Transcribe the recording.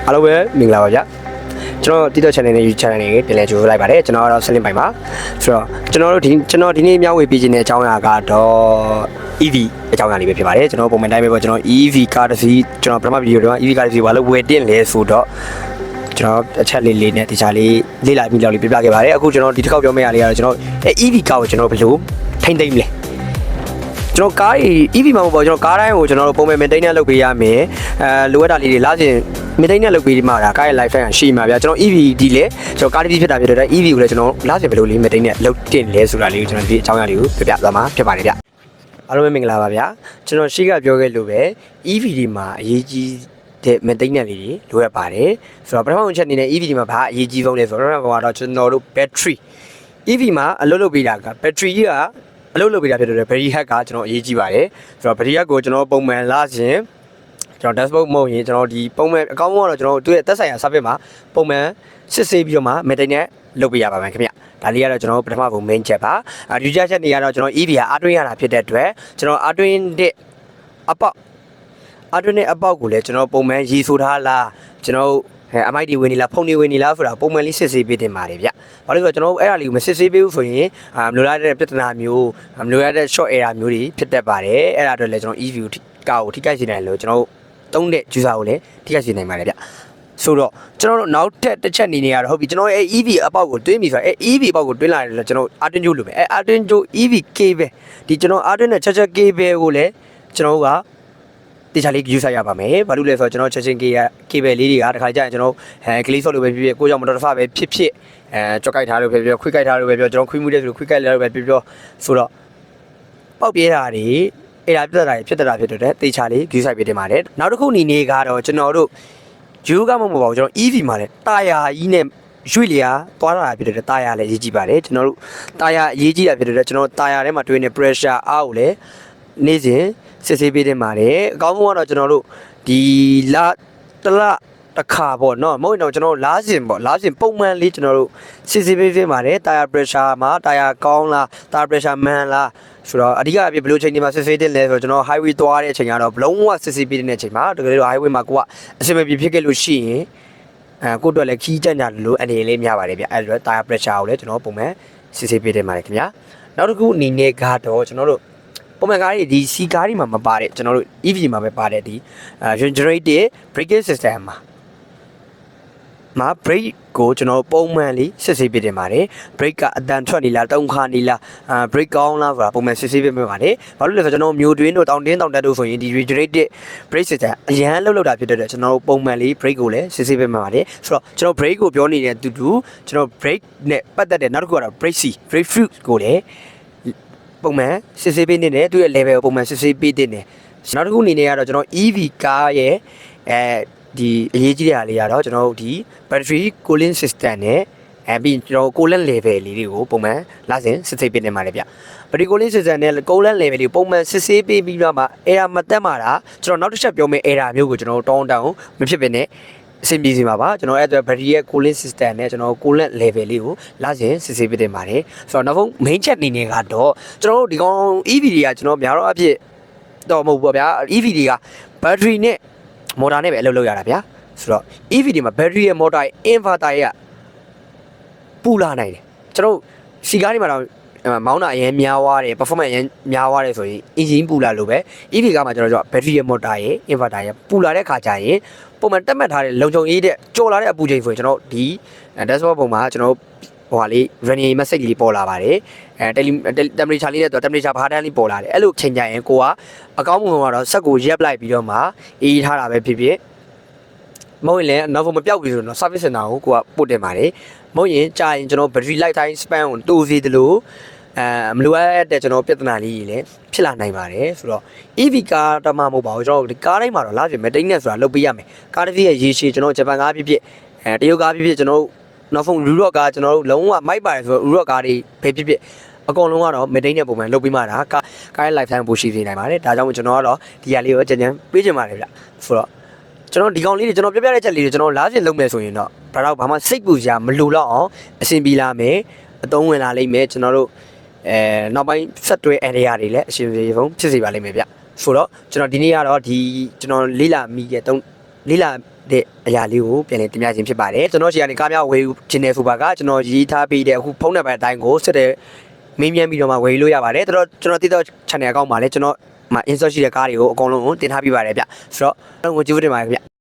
အားလုံးပဲမင်္ဂလာပါဗျာကျွန်တော် TikTok channel နဲ့ YouTube channel တွေပြန်လည်ကြိုဆိုလိုက်ပါတယ်ကျွန်တော်ကတော့ဆလင်းပိုင်ပါဆိုတော့ကျွန်တော်ဒီနေ့မျှဝေပေးခြင်းတဲ့အကြောင်းအရာကတော့ EV အကြောင်းအရာလေးပဲဖြစ်ပါတယ်ကျွန်တော်ပုံမှန်တိုင်းပဲပေါ့ကျွန်တော် EV ကားတစ်စီးကျွန်တော်ပထမဗီဒီယိုတော့ EV ကားတစ်စီးဘာလို့ဝယ်တင်လဲဆိုတော့ကျွန်တော်အချက်လေးနဲ့တခြားလေးလေ့လာပြီးလောက်လေးပြပြခဲ့ပါတယ်အခုကျွန်တော်ဒီတစ်ခေါက်ပြောမယ့်အရာလေးကတော့ကျွန်တော် EV ကားကိုကျွန်တော်ဘယ်လိုထိမ့်သိမ့်လဲကျွန်တော်ကား EV မှာပေါ့ကျွန်တော်ကားတိုင်းကိုကျွန်တော်တို့ပုံမှန် maintenance လုပ်ပေးရမယ်လိုအပ်တာလေးတွေလာစဉ် maintenance လုပ်ပေးမှဒါကားရဲ့ lifetime ရှိမှာဗျာကျွန်တော် EV ဒီလေကျွန်တော်ကားတစ်စီးဖြစ်တာဖြစ်တဲ့ EV ကိုလည်းကျွန်တော်လာစဉ်ဘယ်လိုလေး maintenance လုပ်တင်လဲဆိုတာလေးကိုကျွန်တော်ဒီအကြောင်းအရာလေးကိုပြပြသွားမှာဖြစ်ပါတယ်ဗျအားလုံးပဲမင်္ဂလာပါဗျာကျွန်တော်ရှေ့ကပြောခဲ့လို့ပဲ EV ဒီမှာအရေးကြီးတဲ့ maintenance လေးတွေလိုအပ်ပါတယ်ဆိုတော့ပထမဆုံးချက်အနေနဲ့ EV ဒီမှာဘာအရေးကြီးဆုံးလဲဆိုတော့တော့ကျွန်တော်တို့ battery EV မှာအလုပ်လုပ်ပေးတာက battery ကြီးကအလုပ်လုပ်ပေးတာဖြစ်တဲ့ battery hack ကကျွန်တော်အရေးကြီးပါတယ်ဆိုတော့ battery hack ကိုကျွန်တော်ပုံမှန်လာစဉ်ကျွန်တော် dashboard မဟုတ်ရင်ကျွန်တော်ဒီပုံမှန်အကောင့်ကတော့ကျွန်တော်တို့ရဲ့သက်ဆိုင်ရာ service မှာပုံမှန်စစ်ဆေးပြီးတော့မှ maintenance လုပ်ပေးရပါမယ်ခင်ဗျဒါလေးကတော့ကျွန်တော်ပထမဆုံး main ချက်ပါဒီချက်တွေကတော့ကျွန်တော် EV ကအားသွင်းရတာဖြစ်တဲ့အတွက်ကျွန်တော်အားသွင်းတဲ့အပေါက်ကိုလည်းကျွန်တော်ပုံမှန်ရေဆိုထားလားကျွန်တော်အမိုက်တွေဝင်နေလားဖုန်တွေဝင်နေလားဆိုတာပုံမှန်လေးစစ်ဆေးပေးတင်ပါတယ်ဗျ။ဘာလို့လဲဆိုတော့ကျွန်တော်အဲ့ဒါလေးကိုမစစ်ဆေးပေးဘူးဆိုရင်မလိုလားတဲ့ပြဿနာမျိုးမလိုရတဲ့ short error မျိုးတွေဖြစ်တတ်ပါတယ်။အဲ့ဒါအတွက်လည်းကျွန်တော် EV ကားကိုထိခိုက်စေနိုင်လို့ကျွန်တော်သုံးတဲ့ user ကိုလည်းထိခိုက်စေနိုင်ပါတယ်ဗျ။ဆိုတော့ကျွန်တော်တို့နောက်ထပ်တစ်ချက်နေနေရတော့ဟုတ်ပြီကျွန်တော်ရဲ့ EV အပေါက်ကိုတွင်းပြီဆိုတော့ EV အပေါက်ကိုတွင်းလာတယ်လို့ကျွန်တော် Artin ကျိုးလို့ပဲArtin ကျိုး EV cable ဒီကျွန်တော် Artin နဲ့ချက် cable ကိုလည်းကျွန်တော်ကတခြားလေးယူဆရပါမယ်ဘာလို့လဲဆိုတော့ကျွန်တော်ချက်ချင်းcable လေးတွေကတခါကြရင်ကျွန်တော်ကလေးဆော့လို့ပဲဖြစ်ဖြစ်ကိုကြောင့်မတော်တဆပဲဖြစ်ဖြစ်ကြော့ကိုက်ထားလို့ပဲပြောခွိကိုက်ထားလို့ပဲပြောကျွန်တော်ခွိမှုတဲ့ဆိုလို့ခွိကိုက်လည်းပဲပြောဆိုတော့ပေါက်ပြဲတာတွေအဲ့ဒါပြတ်တာတွေဖြစ်တဲ့တေချာလေးယူဆိုင်ပေးတင်ပါတယ်နောက်တစ်ခုအနေနဲ့ကတော့ကျွန်တော်တို့ယူကမဟုတ်ပါဘူးကျွန်တော် EV မှာလည်းတာယာကြီးနဲ့ရွှေ့လျာသွားတာဖြစ်တဲ့တာယာလည်းရေးကြည့်ပါတယ်ကျွန်တော်တို့တာယာရေးကြည့်တာဖြစ်တဲ့ကျွန်တော်တာယာထဲမှာတွင်းနေ pressure အားကိုလည်းနေ့စဉ်စစ်ဆေးပေးတင်ပါတယ်အကောင်းဆုံးကတော့ကျွန်တော်တို့ဒီတစ်ခါပေါ့နော်မဟုတ်တော့ကျွန်တော်လားစဉ်ပုံမှန်လေးကျွန်တော်တို့စစ်ဆေးပေးပါတယ် tire pressure မှာ tire ကောင်းလား tire pressure မှန်လားဆိုတော့အဓိကအဖြစ်ဘယ်လိုချိန်ဒီမှာစစ်ဆေးတင်လဲဆိုတော့ကျွန်တော် highway သွားတဲ့အချိန်ကတော့ဘလုံးဝစစ်ဆေးပေးတဲ့အချိန်မှာတကယ်လို့ highway မှာကိုကအဆင်မပြေဖြစ်ခဲ့လို့ရှိရင်ကိုအတွက်လည်းခီးကြကြလို့အနေလေးများပါတယ်ဗျအဲ့ဒါ tire pressure ကိုလည်းကျွန်တော်ပုံမှန်စစ်ဆေးပေးတင်ပါတယ်ခင်ဗျာနောက်တစ်ခုအနေနဲ့ကတော့ကျွန်တော်တို့ပုံမှန်ကားတွေဒီစီကားတွေမှာမပါတဲ့ကျွန်တော်တို့ EV မှာပဲပါတဲ့ဒီ generated braking system မှာ brake ကိုကျွန်တော်ပုံမှန်လေးစစ်ဆေးပေးတင်ပါတယ် brake ကအတန်ထွက်နေလားတုံခါနေလားbrake ကောင်းလားဆိုတာပုံမှန်စစ်ဆေးပေးပါတယ်ဘာလို့လဲဆိုတော့ကျွန်တော်မျိုးတွင်းတို့တောင်တင်းတောင်တက်တို့ဆိုရင်ဒီ generated brake system အရန်လောက်တာဖြစ်တဲ့အတွက်ကျွန်တော်ပုံမှန်လေး brake ကိုလည်းစစ်ဆေးပေးပါတယ်ဆိုတော့ကျွန်တော် brake ကိုပြောနေတဲ့တူကျွန်တော် brake နဲ့ပတ်သက်တဲ့နောက်တစ်ခုကတော့ brake fruit ကိုလည်းပုံမှန်စစ်ဆေးပေးနေတယ်သူရဲ့ level ကိုပုံမှန်စစ်ဆေးပေးတင်တယ်နောက်တစ်ခုအနေနဲ့ကတော့ကျွန်တော် EV ကားရဲ့ဒီအရေးကြီးတဲ့အရာလေးကတော့ကျွန်တော်တို့ဒီ battery cooling system နဲ့ပြီးကျွန်တော် coolant level လေးတွေကိုပုံမှန်လာစဉ်စစ်ဆေးပေးနေပါတယ်ဗျ battery cooling system နဲ့ coolant level တွေပုံမှန်စစ်ဆေးပေးပြီးတော့မှ error မတက်မှာတာကျွန်တော်နောက်တစ်ချက်ပြောမယ့် error မျိုးကိုကျွန်တော်တောင်းတမဖြစ်ပဲနဲ့အဆင်ပြေစီမှာပါကျွန်တော်အဲ့အတွက် battery ရဲ့ cooling system နဲ့ကျွန်တော် coolant level လေးကိုလာစဉ်စစ်ဆေးပေးတင်ပါတယ်ဆိုတော့နောက်ဆုံး main ချက်အနေနဲ့ကတော့ကျွန်တော်တို့ဒီကောင် EV တွေကကျွန်တော်များတော့အဖြစ်တော့မဟုတ်ဘူးဗျာ EV တွေက battery နဲ့မော်တာနဲ့ပဲအလုပ်လုပ်ရတာဗျာဆိုတော့ EV ဒီမှာ battery ရဲ့ motor ရဲ့ inverter ရဲ့ပူလာနိုင်တယ်ကျွန်တော်စီကားတွေမှာတော့မောင်းတာအရင်များသွားတယ် performance အရင်များသွားတယ်ဆိုရင် engine ပူလာလို့ပဲ EV ကမှကျွန်တော် battery ရဲ့ motor ရဲ့ inverter ရဲ့ပူလာတဲ့ခါကျရင်ပုံမှန်တက်မှတ်ထားတဲ့လုံခြုံရေးတဲ့ကြော်လာတဲ့အပူချိန်ဆိုရင်ကျွန်တော်ဒီ dashboard ပုံမှာကျွန်တော်ဟိုဟာလေး running message လေးပေါ်လာပါတယ်temperature လေးနဲ့တော့ temperature ဘာတန်းလေးပေါ်လာတယ်အဲ့လိုချိန်ကြရင်ကိုကအကောင်းမှုကတော့စက်ကိုရက်လိုက်ပြီးတော့မှအေးထားတာပဲဖြစ်ဖြစ်မဟုတ်ရင်လည်းနောက်ဆုံးမပြောက်ပြီဆိုတော့ service center ကိုကပို့တင်ပါတယ်မဟုတ်ရင်ကြာရင်ကျွန်တော် battery lifetime span ကိုတိုးစေသလိုမလိုအပ်တဲ့ကျွန်တော်ပြဿနာလေးကြီးလည်းဖြစ်လာနိုင်ပါတယ်ဆိုတော့ EV ကားတမမဟုတ်ပါဘူးကျွန်တော်ဒီကားတိုင်းမှာတော့လာပြင် maintenance ဆိုတာလုပ်ပေးရမယ်ကားတစ်စီးရဲ့ရေရှည်ကျွန်တော်ဂျပန်ကားဖြစ်ဖြစ်တရုတ်ကားဖြစ်ဖြစ်ကျွန်တော်နောက်ဆုံး Europe ကားကျွန်တော်တို့လုံးဝမိုက်ပါတယ်ဆိုတော့ Europe ကားတွေပဲဖြစ်ဖြစ်အကုန်လုံးကတော့ maintenance ပုံမှန်လုပ်ပေးမှတာကားရဲ့ lifetime ပိုရှိနေနိုင်ပါတယ်ဒါကြောင့်ကျွန်တော်ကတော့ဒီဟာလေးကိုကြံပေးချင်ပါတယ်ဗျဆိုတော့ကျွန်တော်ဒီကောင်လေးတွေကျွန်တော်ပြပြတဲ့ချက်လေးတွေကျွန်တော်လားစဉ်လုပ်မယ်ဆိုရင်တော့ဘာမှစိတ်ပူစရာမလိုတော့အောင်အဆင်ပြေလာမယ်အသုံးဝင်လာလိမ့်မယ်ကျွန်တော်တို့နောက်ပိုင်းဆက်တွဲ area တွေလည်းအရှင်ပြေဆုံးဖြစ်စေပါလိမ့်မယ်ဗျဆိုတော့ကျွန်တော်ဒီနေ့ကတော့ဒီကျွန်တော်လေးလာမိရဲ့လေးလာ တဲ့အရာလေးကိုပြန်လည်တင်ပြခြင်းဖြစ်ပါတယ်ကျွန်တော်ရှိရနေကားများဝယ်ခြင်းနဲ့ဆိုပါကကျွန်တော်ရေးထားပြီးတဲ့အခုဖုန်းနံပါတ်အတိုင်းကိုဆက်တဲ့မင်းမြန်းပြီးတော့မှဝယ်လို့ရပါတယ်ကျွန်တော်တိတော့ channel အကောင့်မှာလည်းကျွန်တော်insert ရှိတဲ့ကားတွေကိုအကုန်လုံးကိုတင်ထားပြပါတယ်ဗျဆိုတော့ငွေကြေးတင်ပါတယ်ဗျ